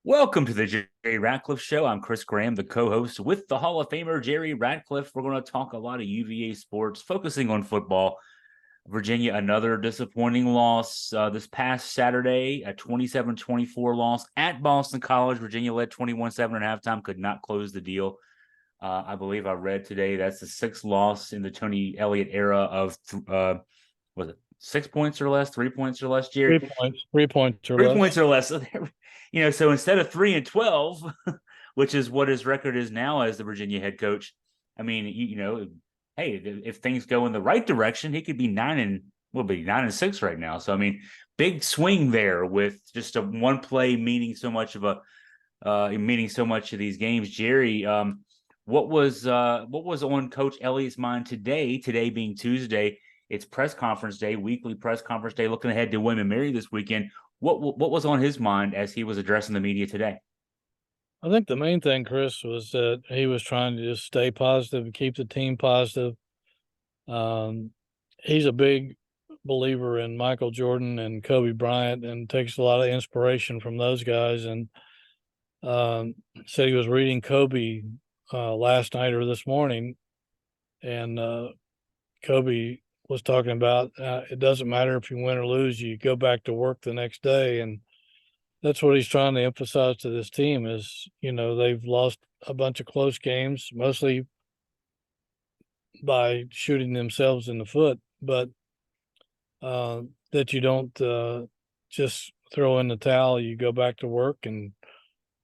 Welcome to the Jerry Ratcliffe Show. I'm Chris Graham, the co-host with the Hall of Famer Jerry Ratcliffe. We're going to talk a lot of UVA sports, focusing on football. Virginia, another disappointing loss this past Saturday, a 27-24 loss at Boston College. Virginia led 21-7 at halftime, could not close the deal. I believe I read today that's the sixth loss in the Tony Elliott era of, was it 6 points or less, 3 points or less, Jerry? 3 points, 3 points or 3 points less. or less. So instead of 3-12, which is what his record is now as the Virginia head coach, I mean, hey, if things go in the right direction, he could be 9-6 right now. So I mean, big swing there with just a one play meaning so much of these games. Jerry, what was on Coach Elliott's mind today? Today being Tuesday, it's press conference day, weekly press conference day, looking ahead to William & Mary this weekend. What was on his mind as he was addressing the media today? I think the main thing, Chris, was that he was trying to just stay positive and keep the team positive. He's a big believer in Michael Jordan and Kobe Bryant and takes a lot of inspiration from those guys. And said he was reading Kobe last night or this morning, and Kobe was talking about it doesn't matter if you win or lose, you go back to work the next day. And that's what he's trying to emphasize to this team is, they've lost a bunch of close games, mostly by shooting themselves in the foot, but that you don't just throw in the towel. You go back to work and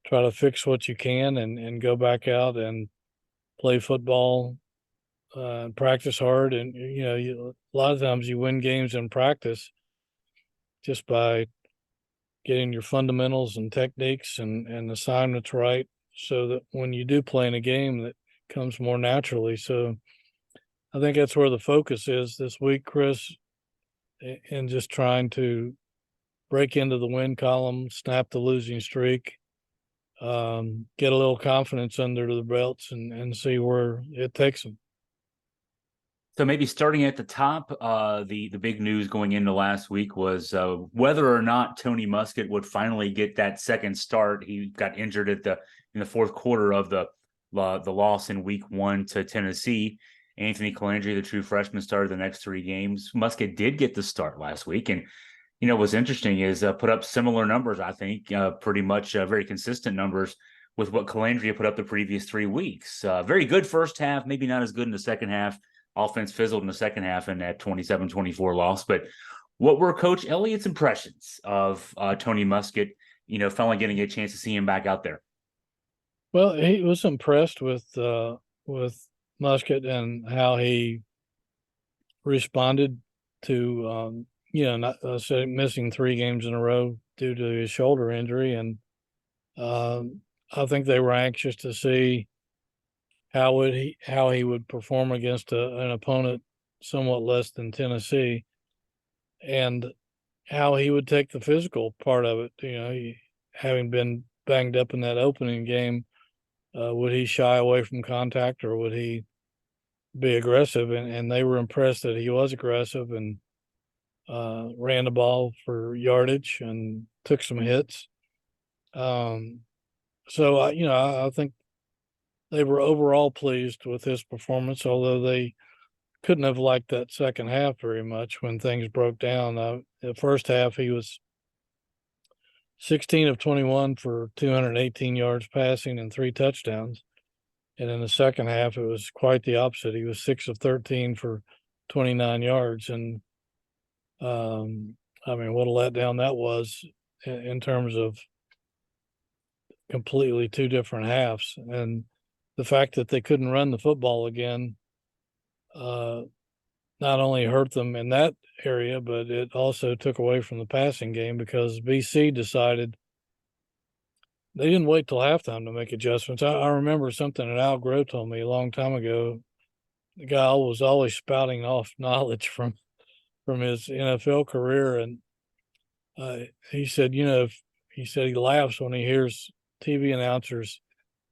try to fix what you can and go back out and play football, practice hard. And, a lot of times you win games in practice just by getting your fundamentals and techniques and assignments right, so that when you do play in a game, that comes more naturally. So I think that's where the focus is this week, Chris, and just trying to break into the win column, snap the losing streak, get a little confidence under the belts and see where it takes them. So maybe starting at the top, the big news going into last week was whether or not Tony Muskett would finally get that second start. He got injured in the fourth quarter of the loss in week 1 to Tennessee. Anthony Calandri, the true freshman, started the next 3 games. Muskett did get the start last week, and what's interesting is put up similar numbers. I think pretty much very consistent numbers with what Calandri put up the previous 3 weeks. Very good first half, maybe not as good in the second half. Offense fizzled in the second half in that 27-24 loss. But what were Coach Elliott's impressions of Tony Muskett, finally getting a chance to see him back out there? Well, he was impressed with Muskett and how he responded to, not missing 3 games in a row due to his shoulder injury. And I think they were anxious to see how he would perform against an opponent somewhat less than Tennessee, and how he would take the physical part of it. Having been banged up in that opening game, would he shy away from contact or would he be aggressive? And they were impressed that he was aggressive and ran the ball for yardage and took some hits. So I think they were overall pleased with his performance, although they couldn't have liked that second half very much when things broke down. The first half, he was 16 of 21 for 218 yards passing and 3 touchdowns. And in the second half, it was quite the opposite. He was 6 of 13 for 29 yards. And what a letdown that was in terms of completely 2 different halves. And the fact that they couldn't run the football again not only hurt them in that area, but it also took away from the passing game because BC decided they didn't wait till halftime to make adjustments. I remember something that Al Groh told me a long time ago. The guy was always spouting off knowledge from his NFL career, and he said, he laughs when he hears TV announcers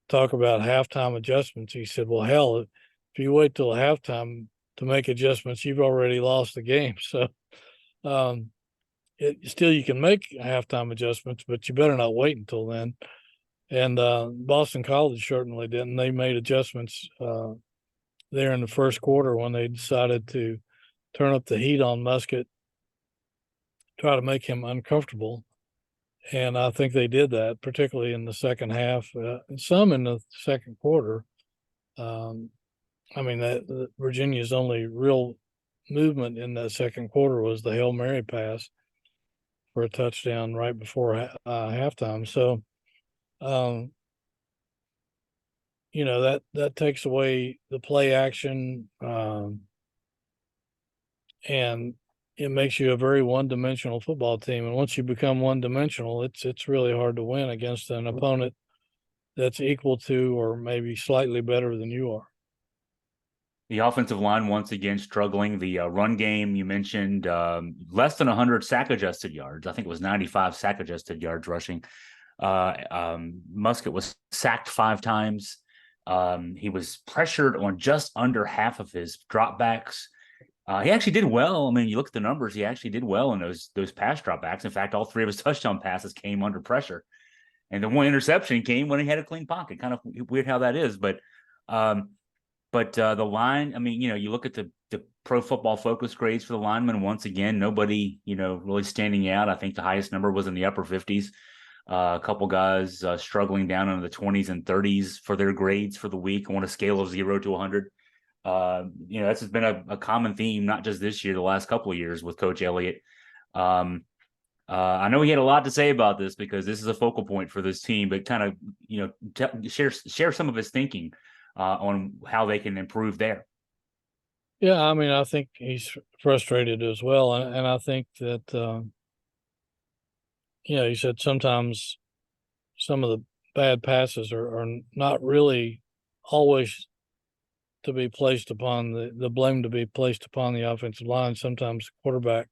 talk about halftime adjustments. He said, well, hell, if you wait till halftime to make adjustments, you've already lost the game. So still you can make halftime adjustments, but you better not wait until then. And Boston College certainly didn't. They made adjustments there in the first quarter when they decided to turn up the heat on Muskett, try to make him uncomfortable. And I think they did that, particularly in the second half, and some in the second quarter. I mean, that Virginia's only real movement in that second quarter was the Hail Mary pass for a touchdown right before halftime. So, um, that takes away the play action, and it makes you a very one-dimensional football team. And once you become one-dimensional, it's really hard to win against an opponent that's equal to or maybe slightly better than you are. The offensive line once again struggling. The run game, you mentioned less than 100 sack adjusted yards. I think it was 95 sack adjusted yards rushing. Muskett was sacked 5 times. He was pressured on just under half of his dropbacks. He actually did well. I mean, you look at the numbers, he actually did well in those pass dropbacks. In fact, all 3 of his touchdown passes came under pressure. And the one interception came when he had a clean pocket. Kind of weird how that is, but the line, I mean, you look at the Pro Football Focus grades for the linemen. Once again, nobody, really standing out. I think the highest number was in the upper 50s. A couple guys struggling down into the 20s and 30s for their grades for the week on a scale of 0 to 100. That's been a common theme, not just this year, the last couple of years with Coach Elliott. I know he had a lot to say about this because this is a focal point for this team, but kind of, share some of his thinking on how they can improve there. Yeah, I mean, I think he's frustrated as well, and I think that he said sometimes some of the bad passes are not really always to be placed upon the blame to be placed upon the offensive line. Sometimes the quarterback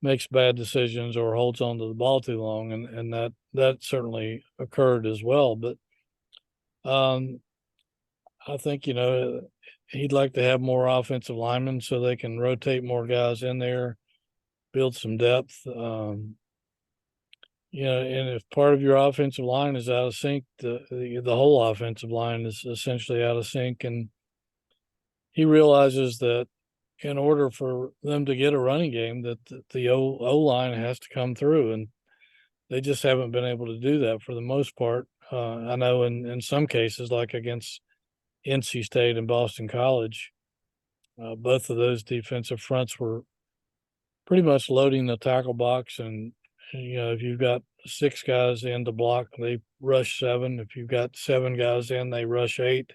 makes bad decisions or holds on to the ball too long, and that certainly occurred as well. But I think he'd like to have more offensive linemen so they can rotate more guys in there, build some depth. And if part of your offensive line is out of sync, the whole offensive line is essentially out of sync. And he realizes that in order for them to get a running game, that the O-line has to come through, and they just haven't been able to do that for the most part. I know in some cases, like against NC State and Boston College, both of those defensive fronts were pretty much loading the tackle box. And, if you've got 6 guys in to block, they rush 7. If you've got 7 guys in, they rush 8.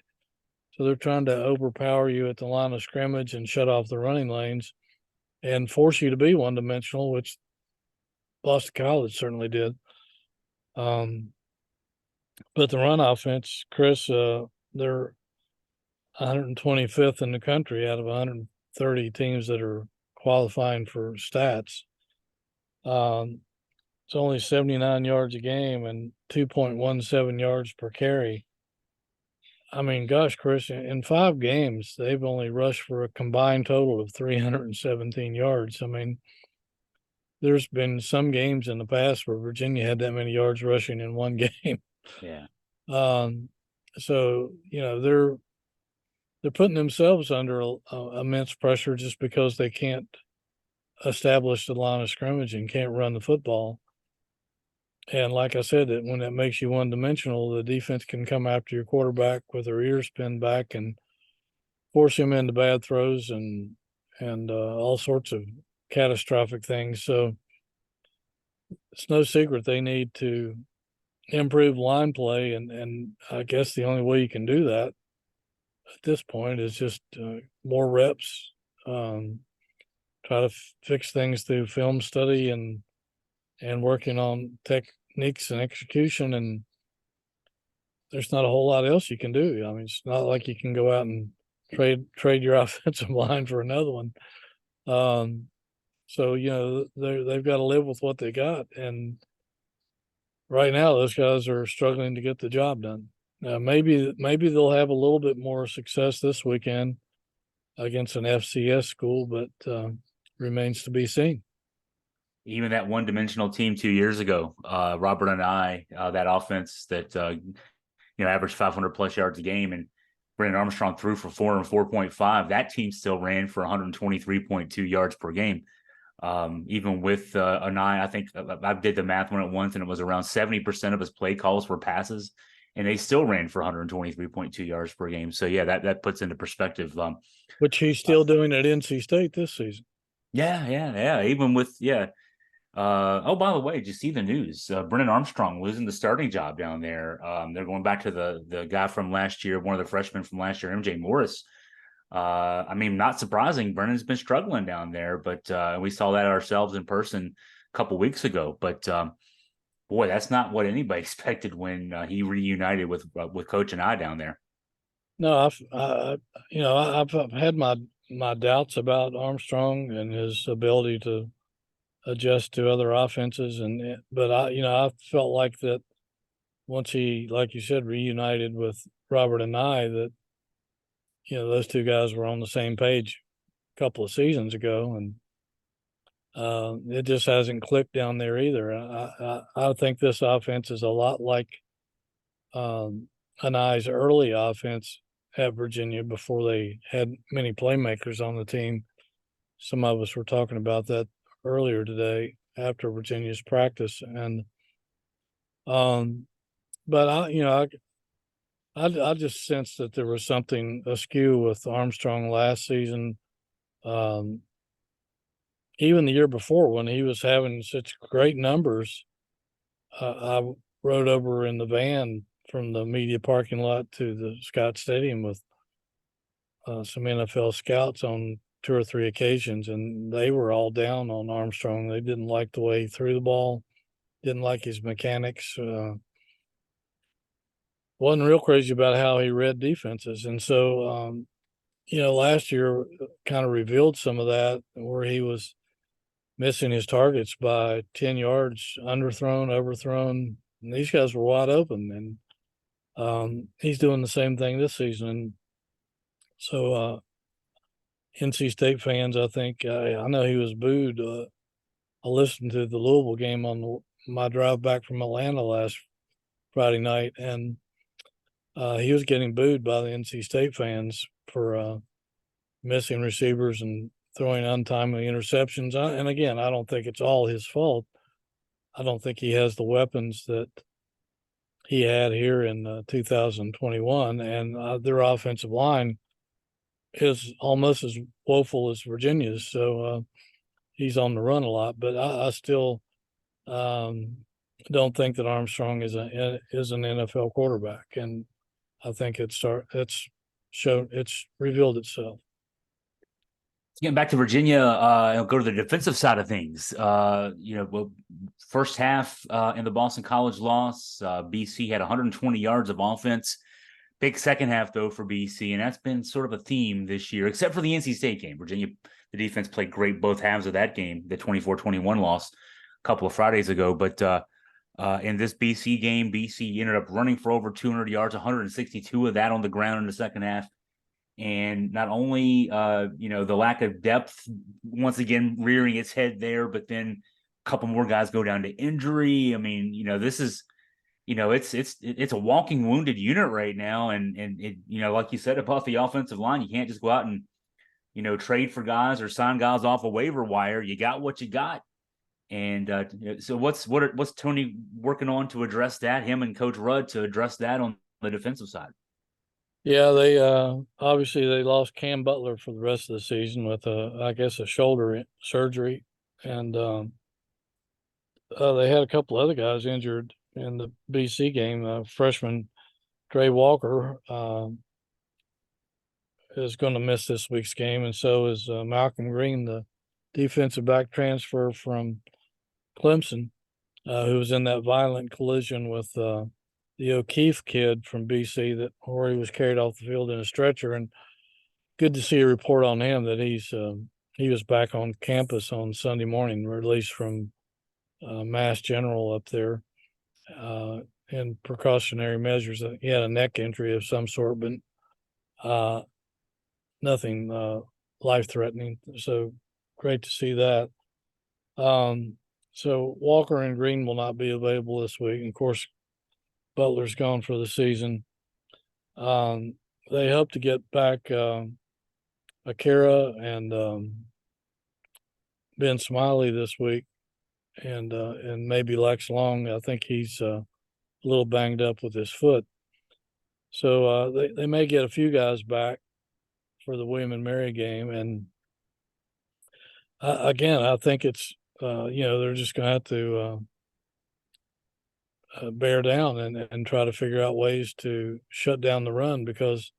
So they're trying to overpower you at the line of scrimmage and shut off the running lanes and force you to be one-dimensional, which Boston College certainly did. But the run offense, Chris, they're 125th in the country out of 130 teams that are qualifying for stats. It's only 79 yards a game and 2.17 yards per carry. I mean, gosh, Chris, in 5 games, they've only rushed for a combined total of 317 yards. I mean, there's been some games in the past where Virginia had that many yards rushing in one game. Yeah. So, they're putting themselves under immense pressure just because they can't establish the line of scrimmage and can't run the football. And like I said, when that makes you one-dimensional, the defense can come after your quarterback with their ears pinned back and force him into bad throws and all sorts of catastrophic things. So it's no secret they need to improve line play, and I guess the only way you can do that at this point is just more reps. Try to fix things through film study and working on techniques and execution, and there's not a whole lot else you can do. I mean, it's not like you can go out and trade your offensive line for another one. So they've got to live with what they got, and right now those guys are struggling to get the job done. Maybe they'll have a little bit more success this weekend against an FCS school, but remains to be seen. Even that one-dimensional team 2 years ago, Robert and I, that offense that averaged 500 plus yards a game, and Brennan Armstrong threw for 404.5. That team still ran for 123.2 yards per game. Even with an eye, I think I did the math on it once, and it was around 70% of his play calls were passes, and they still ran for 123.2 yards per game. So yeah, that puts into perspective. Which he's still doing at NC State this season. Yeah. Even with oh, by the way, did you see the news? Brennan Armstrong losing the starting job down there. They're going back to the guy from last year, one of the freshmen from last year, MJ Morris. I mean, not surprising. Brennan's been struggling down there, but we saw that ourselves in person a couple weeks ago. But boy, that's not what anybody expected when he reunited with Coach and I down there. No, I've had my doubts about Armstrong and his ability to adjust to other offenses, but I felt like that once he, like you said, reunited with Robert and I, that those two guys were on the same page a couple of seasons ago, and it just hasn't clicked down there either. I think this offense is a lot like Anai's early offense at Virginia before they had many playmakers on the team. Some of us were talking about that earlier today after Virginia's practice, and but I just sensed that there was something askew with Armstrong last season. Even the year before when he was having such great numbers, I rode over in the van from the media parking lot to the Scott Stadium with some NFL scouts on 2 or 3 occasions, and they were all down on Armstrong. They didn't like the way he threw the ball, didn't like his mechanics. Wasn't real crazy about how he read defenses. And so, last year kind of revealed some of that where he was missing his targets by 10 yards, underthrown, overthrown. And these guys were wide open. And he's doing the same thing this season. And so, NC State fans, I think, I know he was booed. I listened to the Louisville game on my drive back from Atlanta last Friday night, and he was getting booed by the NC State fans for missing receivers and throwing untimely interceptions. And again, I don't think it's all his fault. I don't think he has the weapons that he had here in 2021, and their offensive line is almost as woeful as Virginia's. So he's on the run a lot, but I still don't think that Armstrong is an NFL quarterback, and I think it's revealed itself. Getting back to Virginia, I'll go to the defensive side of things. First half in the Boston College loss, BC had 120 yards of offense. Big second half, though, for BC, and that's been sort of a theme this year, except for the NC State game. Virginia, the defense played great both halves of that game, the 24-21 loss a couple of Fridays ago. But in this BC game, BC ended up running for over 200 yards, 162 of that on the ground in the second half. And not only, the lack of depth, once again, rearing its head there, but then a couple more guys go down to injury. I mean, this is, it's a walking wounded unit right now. And it, like you said, about the offensive line, you can't just go out and, trade for guys or sign guys off a waiver wire. You got what you got. And so what's Tony working on to address that, him and Coach Rudd to address that on the defensive side? Yeah, they obviously they lost Cam Butler for the rest of the season with a shoulder surgery, and they had a couple other guys injured in the BC game. Freshman Dre Walker is going to miss this week's game, and so is Malcolm Green, the defensive back transfer from Clemson, who was in that violent collision with the O'Keefe kid from BC where he was carried off the field in a stretcher. And good to see a report on him that he was back on campus on Sunday morning, released from Mass General up there in precautionary measures. He had a neck injury of some sort, but nothing life-threatening. So great to see that. So Walker and Green will not be available this week. And of course, Butler's gone for the season. They hope to get back Akira and Ben Smiley this week, and maybe Lex Long. I think he's a little banged up with his foot. So they may get a few guys back for the William and Mary game. And again, I think it's, they're just going to have to bear down and try to figure out ways to shut down the run, because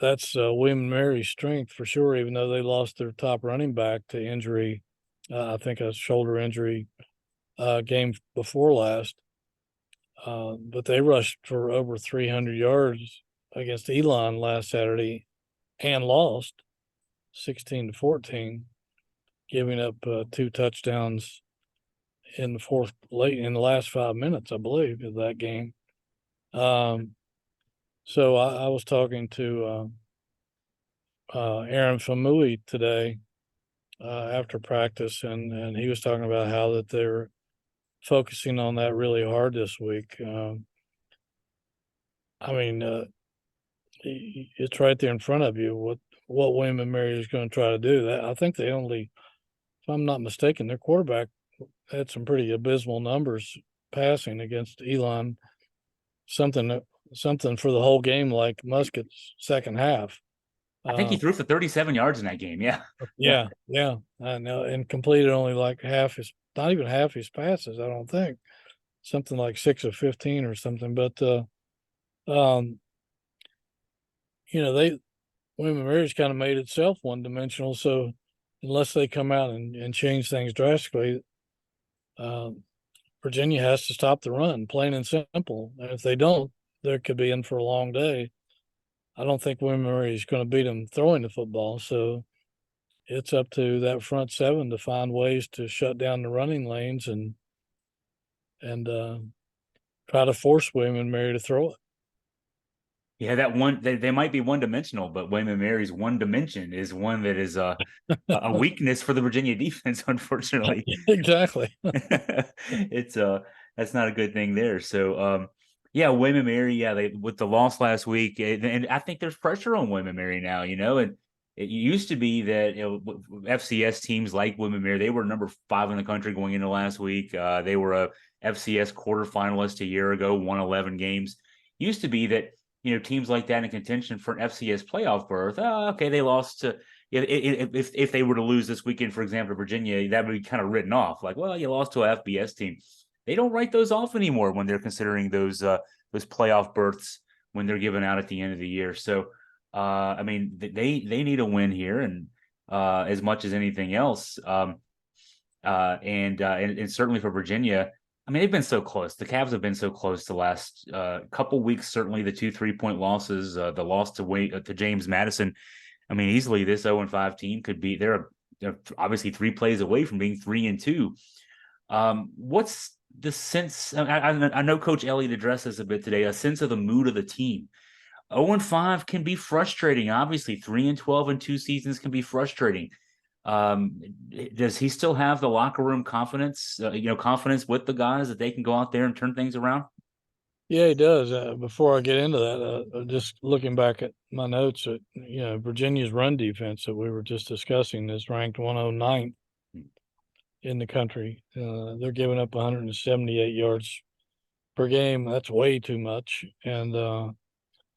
that's William and Mary's strength for sure, even though they lost their top running back to injury. I think a shoulder injury game before last. But they rushed for over 300 yards against Elon last Saturday and lost 16-14, giving up 2 touchdowns in the last 5 minutes, I believe, of that game. So I was talking to Aaron Famui today after practice, and he was talking about how that they're focusing on that really hard this week. It's right there in front of you what William and Mary is going to try to do. I think they only, if I'm not mistaken, their quarterback had some pretty abysmal numbers passing against Elon. Something for the whole game, like Muskett's second half. I think he threw for 37 yards in that game. Yeah. Yeah. I know, and completed only like not even half his passes, I don't think. Something like 6 of 15 or something. But William & Mary's kind of made itself one dimensional. So unless they come out and change things drastically, Virginia has to stop the run, plain and simple. And if they don't, they could be in for a long day. I don't think William & Mary is going to beat them throwing the football. So it's up to that front seven to find ways to shut down the running lanes and try to force William & Mary to throw it. Yeah, that one they might be one dimensional, but William and Mary's one dimension is one that is a weakness for the Virginia defense, unfortunately. Exactly. It's that's not a good thing there. So yeah, William and Mary, yeah, they with the loss last week, and I think there's pressure on William and Mary now, and it used to be that FCS teams like William and Mary, they were number 5 in the country going into last week. They were a FCS quarterfinalist a year ago, won 11 games. Used to be that teams like that in contention for an FCS playoff berth. Oh, okay, they lost to if they were to lose this weekend, for example, Virginia, that would be kind of written off. Like, well, you lost to a FBS team. They don't write those off anymore when they're considering those playoff berths when they're given out at the end of the year. So, they need a win here, and as much as anything else, and certainly for Virginia. I mean, they've been so close. The Cavs have been so close the last couple weeks. Certainly, the 2 3-point losses, the loss to James Madison. I mean, easily this 0-5 team could be. They're obviously 3 plays away from being 3-2. What's the sense? I know Coach Elliott addressed this a bit today. A sense of the mood of the team. 0-5 can be frustrating. Obviously, 3-12 in 2 seasons can be frustrating. Does he still have the locker room confidence, confidence with the guys that they can go out there and turn things around? Yeah, he does. Before I get into that, just looking back at my notes, Virginia's run defense that we were just discussing is ranked 109th in the country. They're giving up 178 yards per game. That's way too much. And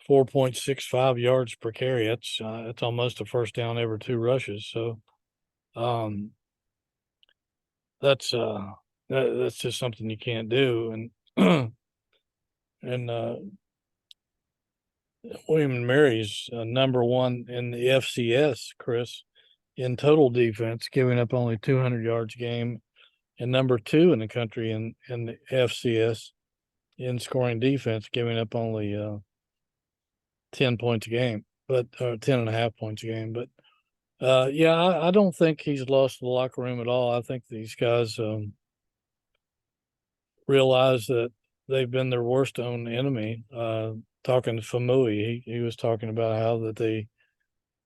4.65 yards per carry. That's almost a first down every 2 rushes. So that's just something you can't do. And and William and Mary's number 1 in the FCS, Chris, in total defense, giving up only 200 yards a game, and number 2 in the country in the FCS in scoring defense, giving up only 10 points a game, but 10.5 points a game. But I don't think he's lost the locker room at all. I think these guys realize that they've been their worst own enemy. Talking to Famui, he was talking about how that they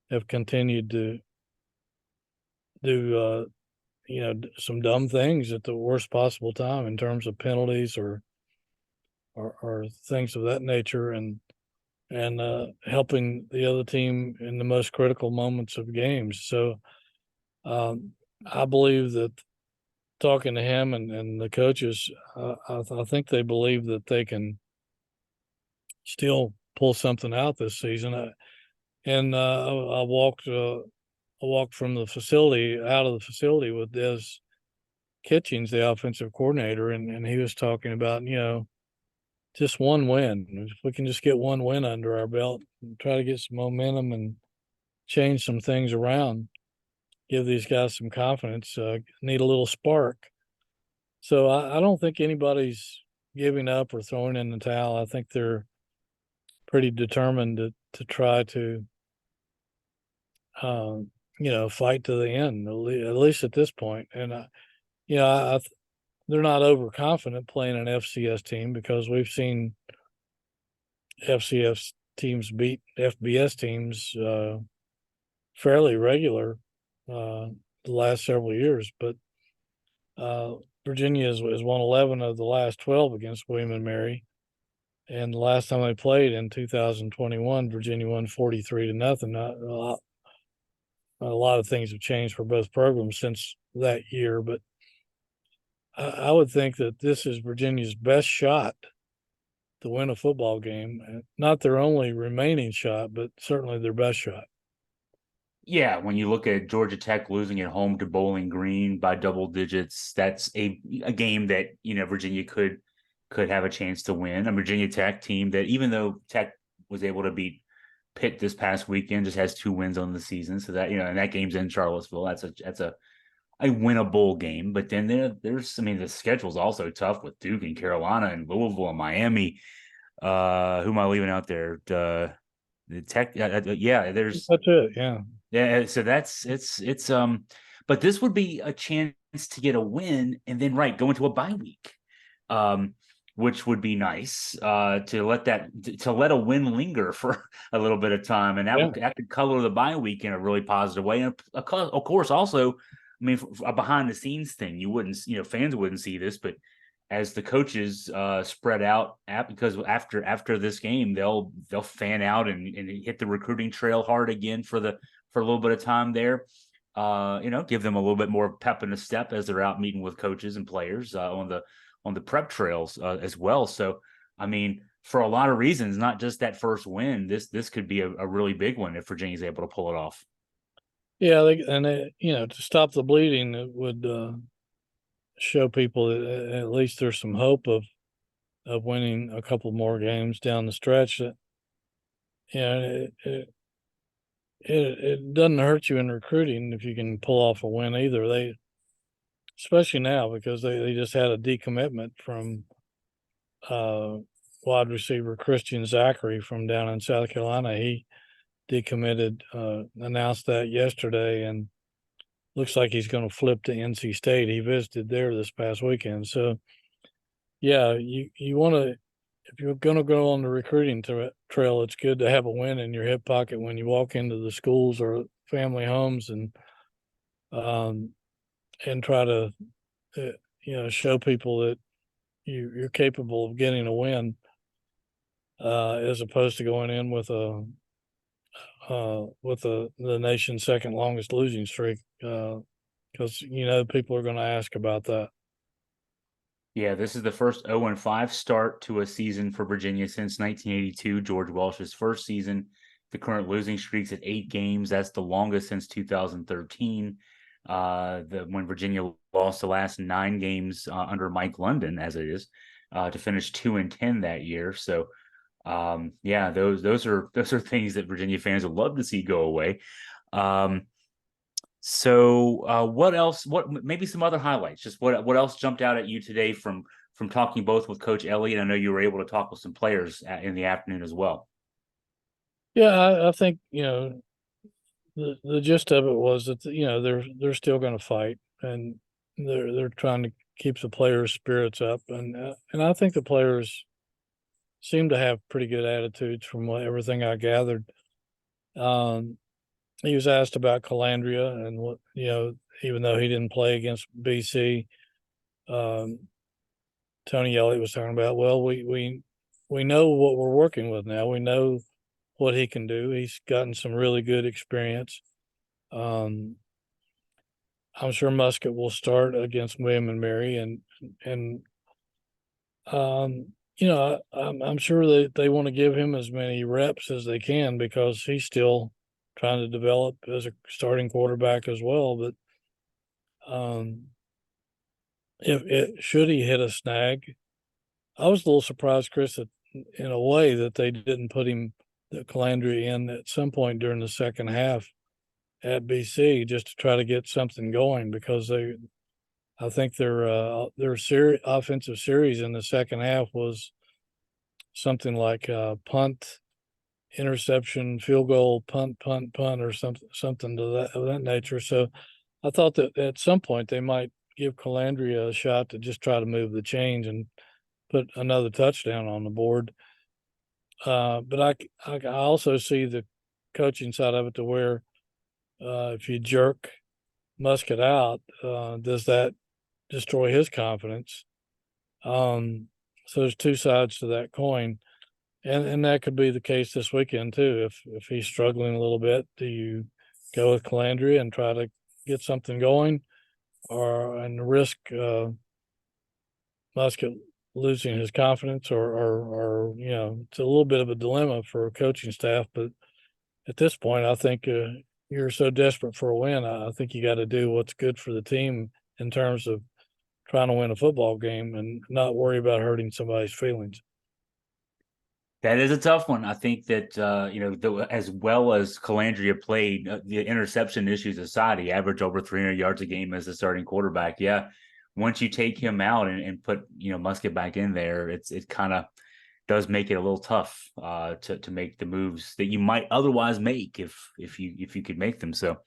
have continued to do some dumb things at the worst possible time in terms of penalties or things of that nature, and helping the other team in the most critical moments of games. So I believe that talking to him and the coaches, I think they believe that they can still pull something out this season. I walked from the facility out of the facility with Des Kitchings, the offensive coordinator, and he was talking about, just one win. If we can just get one win under our belt and try to get some momentum and change some things around, give these guys some confidence, need a little spark. So I don't think anybody's giving up or throwing in the towel. I think they're pretty determined to try to, fight to the end, at least at this point. And, they're not overconfident playing an FCS team because we've seen FCS teams beat FBS teams fairly regular the last several years. But Virginia has won 11 of the last 12 against William and Mary. And the last time they played in 2021, Virginia won 43-0. A lot of things have changed for both programs since that year, but I would think that this is Virginia's best shot to win a football game. Not their only remaining shot, but certainly their best shot. Yeah, when you look at Georgia Tech losing at home to Bowling Green by double digits, that's a game that Virginia could have a chance to win. A Virginia Tech team that, even though Tech was able to beat Pitt this past weekend, just has 2 wins on the season. So that and that game's in Charlottesville. That's a winnable game. But then there's the schedule's also tough with Duke and Carolina and Louisville and Miami. Who am I leaving out there? The Tech, there's That's it, yeah. Yeah, so it's but this would be a chance to get a win and then go into a bye week, which would be nice to let a win linger for a little bit of time, and that could color the bye week in a really positive way. And of course, also, a behind the scenes thing, you wouldn't, fans wouldn't see this, but as the coaches spread out because after this game, they'll fan out and hit the recruiting trail hard again for a little bit of time there. Give them a little bit more pep in the step as they're out meeting with coaches and players on the prep trails as well. So, for a lot of reasons, not just that first win, this could be a really big one if Virginia's able to pull it off. Yeah, to stop the bleeding, it would show people that at least there's some hope of winning a couple more games down the stretch. That it doesn't hurt you in recruiting if you can pull off a win either. Especially now, because they just had a decommitment from wide receiver Christian Zachary from down in South Carolina. He decommitted, announced that yesterday, and looks like he's going to flip to NC State. He visited there this past weekend. So, yeah, you want to, if you're going to go on the recruiting trail, it's good to have a win in your hip pocket when you walk into the schools or family homes and try to, show people that you're capable of getting a win, as opposed to going in with the nation's second longest losing streak, because people are going to ask about that. Yeah, this is the first 0-5 start to a season for Virginia since 1982, George Welsh's first season. The current losing streak's at 8 games. That's the longest since 2013. When Virginia lost the last 9 games under Mike London, as it is, to finish 2-10 that year. So, those are things that Virginia fans would love to see go away. What else? What maybe some other highlights? Just what else jumped out at you today from talking both with Coach Elliott? I know you were able to talk with some players in the afternoon as well. Yeah, I think the gist of it was that they're still going to fight, and they're trying to keep the players' spirits up, and I think the players seem to have pretty good attitudes from everything I gathered. he was asked about Calandria and what, even though he didn't play against BC, um, Tony Elliott was talking about, well, we know what we're working with now. We know what he can do. He's gotten some really good experience. Um, I'm sure Muskett will start against William and Mary, and I'm sure they want to give him as many reps as they can because he's still trying to develop as a starting quarterback as well. But um, if it should he hit a snag, I was a little surprised, Chris, that in a way that they didn't put him the Calandria in at some point during the second half at BC just to try to get something going because I think their offensive series in the second half was something like punt, interception, field goal, punt, or something to that nature. So I thought that at some point they might give Calandria a shot to just try to move the chains and put another touchdown on the board. But I also see the coaching side of it to where if you jerk Muskett out, does that destroy his confidence? So there's two sides to that coin, and that could be the case this weekend too. If he's struggling a little bit, do you go with Calandria and try to get something going, and risk Muskett losing his confidence, or it's a little bit of a dilemma for a coaching staff. But at this point, I think you're so desperate for a win. I think you got to do what's good for the team in terms of trying to win a football game and not worry about hurting somebody's feelings. That is a tough one. I think that as well as Calandria played, the interception issues aside, he averaged over 300 yards a game as a starting quarterback. Yeah, once you take him out and put Muskett back in there, it kind of does make it a little tough to make the moves that you might otherwise make if you could make them. So,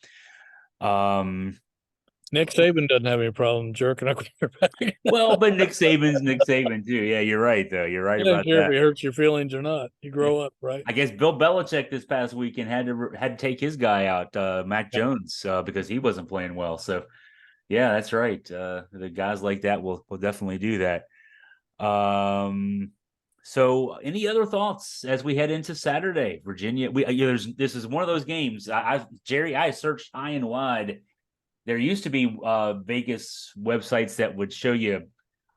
Nick Saban doesn't have any problem jerking a quarterback. well, but Nick Saban too. Yeah, you're right though. You're right He doesn't about care if that. he hurts your feelings or not. You grow up, right? I guess Bill Belichick this past weekend had to take his guy out, Mac Yeah. Jones, because he wasn't playing well. So yeah, that's right. The guys like that will definitely do that. So any other thoughts as we head into Saturday, Virginia? This is one of those games. Jerry, I searched high and wide. There used to be Vegas websites that would show you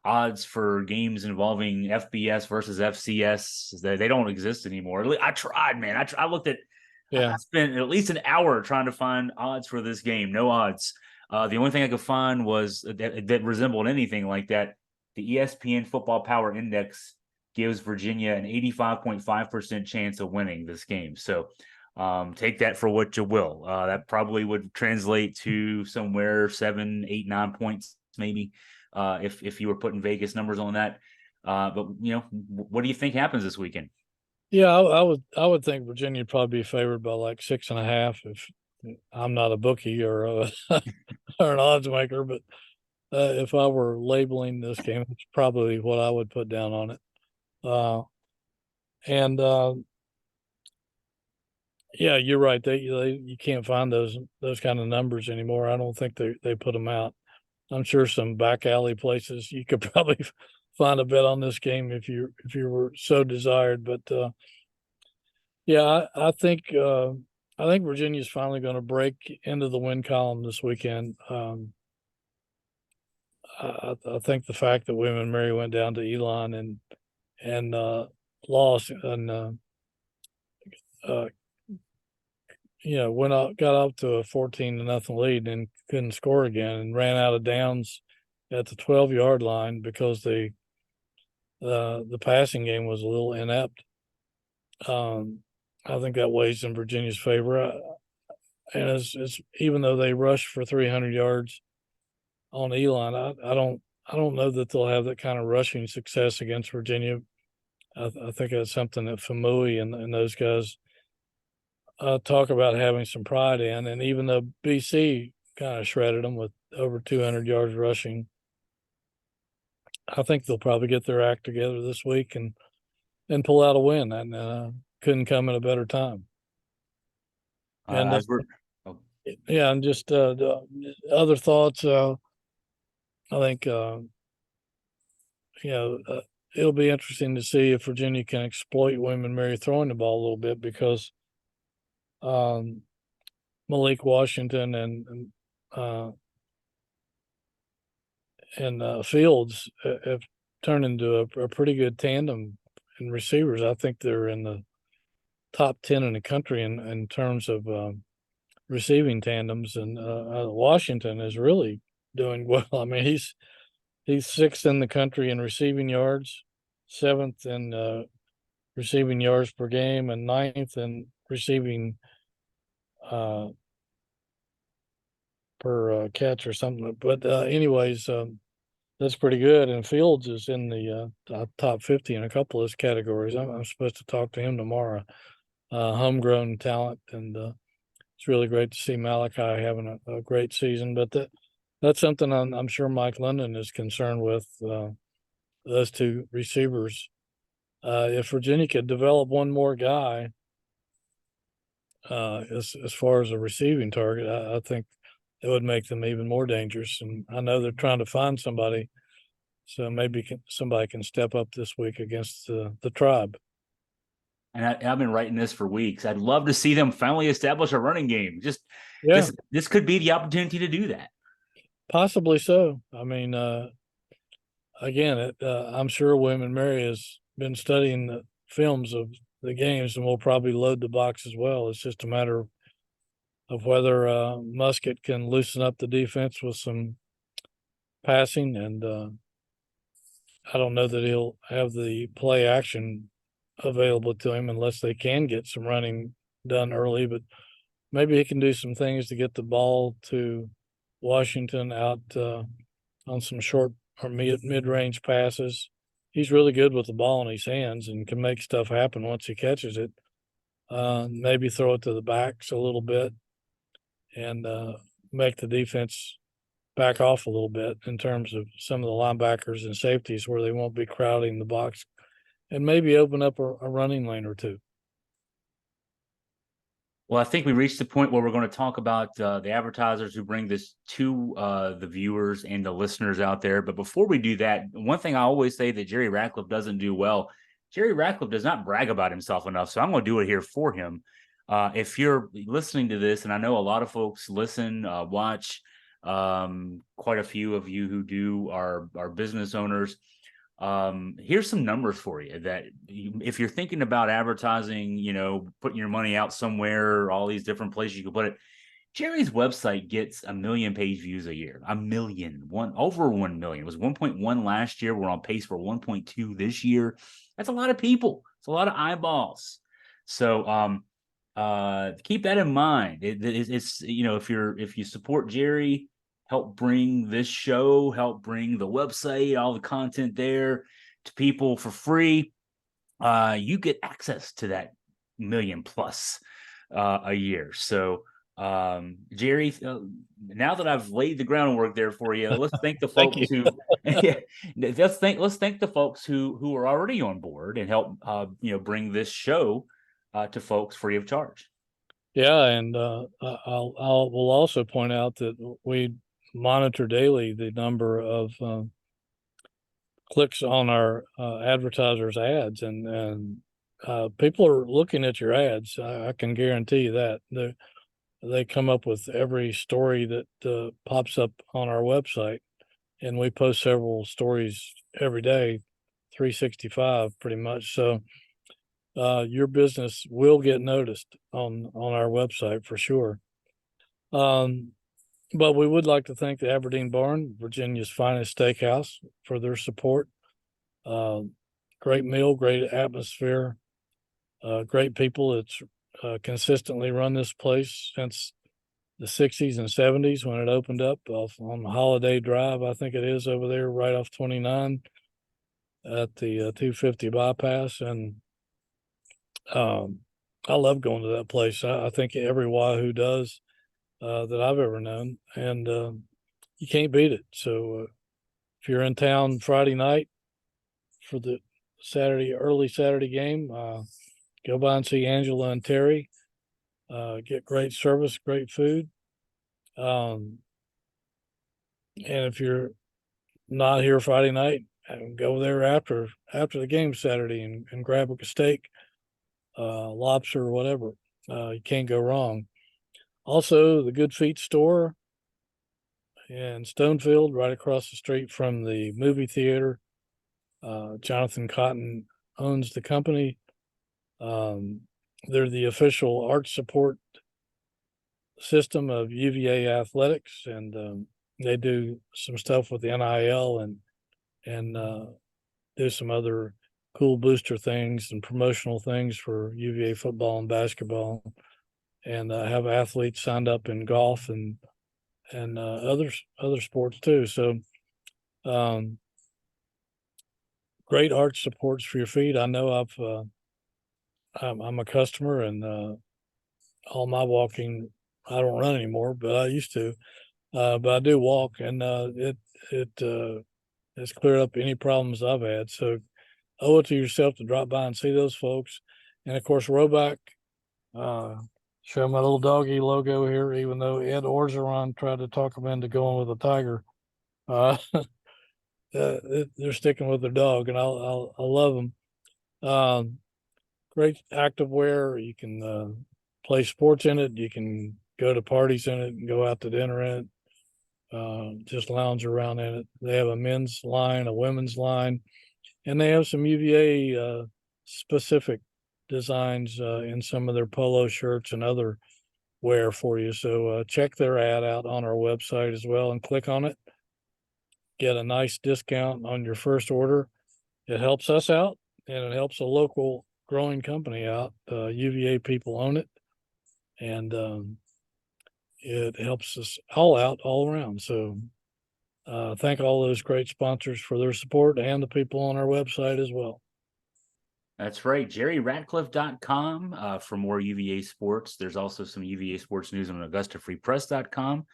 odds for games involving FBS versus FCS. They don't exist anymore. I tried, man. I looked at. Yeah. I spent at least an hour trying to find odds for this game. No odds. The only thing I could find was that resembled anything like that. The ESPN Football Power Index gives Virginia an 85.5% chance of winning this game. So take that for what you will. That probably would translate to somewhere 7, 8, 9 points, maybe, if you were putting Vegas numbers on that. But what do you think happens this weekend? Yeah, I would think Virginia would probably be favored by like 6.5 if I'm not a bookie or or an odds maker, but if I were labeling this game, it's probably what I would put down on it. And yeah, you're right. You can't find those kind of numbers anymore. I don't think they put them out. I'm sure some back alley places you could probably find a bet on this game if you were so desired. But yeah, I think Virginia's finally going to break into the win column this weekend. I think the fact that William and Mary went down to Elon and lost and got up to a 14-0 lead and couldn't score again and ran out of downs at the 12-yard line because the passing game was a little inept. I think that weighs in Virginia's favor. And as even though they rushed for 300 yards on Elon, I don't know that they'll have that kind of rushing success against Virginia. I think that's something that Famui and those guys talk about having some pride in. And even though BC kind of shredded them with over 200 yards rushing, I think they'll probably get their act together this week and pull out a win. And couldn't come at a better time. And Yeah, and just the other thoughts. I think you know it'll be interesting to see if Virginia can exploit William & Mary throwing the ball a little bit, because um, Malik Washington uh, and Fields have turned into a pretty good tandem in receivers. I think they're in the top 10 in the country in terms of receiving tandems, and Washington is really doing well. I mean, he's sixth in the country in receiving yards, seventh in receiving yards per game, and ninth in receiving uh, per catch or something. But anyways, that's pretty good. And Fields is in the top 50 in a couple of his categories. I'm supposed to talk to him tomorrow. Homegrown talent, and it's really great to see Malachi having a great season. But that's something I'm sure Mike London is concerned with. Those two receivers. If Virginia could develop one more guy, as far as a receiving target, I think it would make them even more dangerous. And I know they're trying to find somebody, so maybe somebody can step up this week against the Tribe. And I've been writing this for weeks. I'd love to see them finally establish a running game. Just Yeah, this could be the opportunity to do that. possibly so. I mean, again, I'm sure William & Mary has been studying the films of the games and will probably load the box as well. It's just a matter of whether Muskett can loosen up the defense with some passing, and I don't know that he'll have the play action available to him unless they can get some running done early. But maybe he can do some things to get the ball to Washington out on some short or mid-range passes. He's really good with the ball in his hands and can make stuff happen once he catches it. Maybe throw it to the backs a little bit and make the defense back off a little bit in terms of some of the linebackers and safeties, where they won't be crowding the box, and maybe open up a running lane or two. Well, I think we reached the point where we're going to talk about the advertisers who bring this to the viewers and the listeners out there. But before we do that, one thing I always say that Jerry Ratcliffe doesn't do well, Jerry Ratcliffe does not brag about himself enough. So I'm going to do it here for him. If you're listening to this, and I know a lot of folks listen, watch, quite a few of you who do are business owners. Here's some numbers for you that if you're thinking about advertising, putting your money out somewhere, all these different places you can put it. Jerry's website gets 1 million page views a year. Over 1 million. It was 1.1 last year. We're on pace for 1.2 this year. That's a lot of people. It's a lot of eyeballs. So keep that in mind. It's if you support Jerry, help bring this show, help bring the website, all the content there to people for free. You get access to that 1 million plus a year. So, Jerry, now that I've laid the groundwork there for you, let's thank the folks who, let's thank the folks who are already on board and help, bring this show to folks free of charge. Yeah, and we'll also point out that we monitor daily the number of clicks on our advertisers' ads, and people are looking at your ads. I can guarantee you that they come up with every story that pops up on our website, and we post several stories every day, 365 pretty much. So your business will get noticed on our website for sure. But we would like to thank the Aberdeen Barn, Virginia's finest steakhouse, for their support. Great meal, great atmosphere, great people. It's consistently run this place since the 60s and 70s when it opened up on the Holiday Drive, I think it is, over there right off 29 at the 250 bypass. And I love going to that place. I think every Wahoo does. That I've ever known, and you can't beat it. So if you're in town Friday night for the early Saturday game, go by and see Angela and Terry. Get great service, great food, And if you're not here Friday night, go there after the game Saturday and grab a steak, lobster, or whatever. You can't go wrong. Also, the Good Feet store in Stonefield, right across the street from the movie theater. Jonathan Cotton owns the company. They're the official art support system of UVA athletics, and they do some stuff with the NIL and do some other cool booster things and promotional things for UVA football and basketball, and have athletes signed up in golf and other sports too. So great arch supports for your feet. I know I'm a customer, and all my walking, I don't run anymore, but I used to. But I do walk, and it has cleared up any problems I've had. So owe it to yourself to drop by and see those folks. And of course, Roback, show my little doggy logo here, even though Ed Orgeron tried to talk him into going with a tiger. They're sticking with their dog, and I love them. Great active wear. You can play sports in it. You can go to parties in it and go out to dinner in it. Just lounge around in it. They have a men's line, a women's line, and they have some UVA specific designs in some of their polo shirts and other wear for you. So check their ad out on our website as well and click on it. Get a nice discount on your first order. It helps us out, and it helps a local growing company out. UVA people own it, and it helps us all out all around. So thank all those great sponsors for their support and the people on our website as well. That's right. JerryRatcliffe.com for more UVA sports. There's also some UVA sports news on AugustaFreePress.com.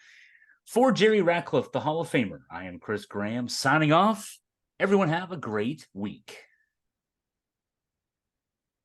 For Jerry Ratcliffe, the Hall of Famer, I am Chris Graham signing off. Everyone have a great week.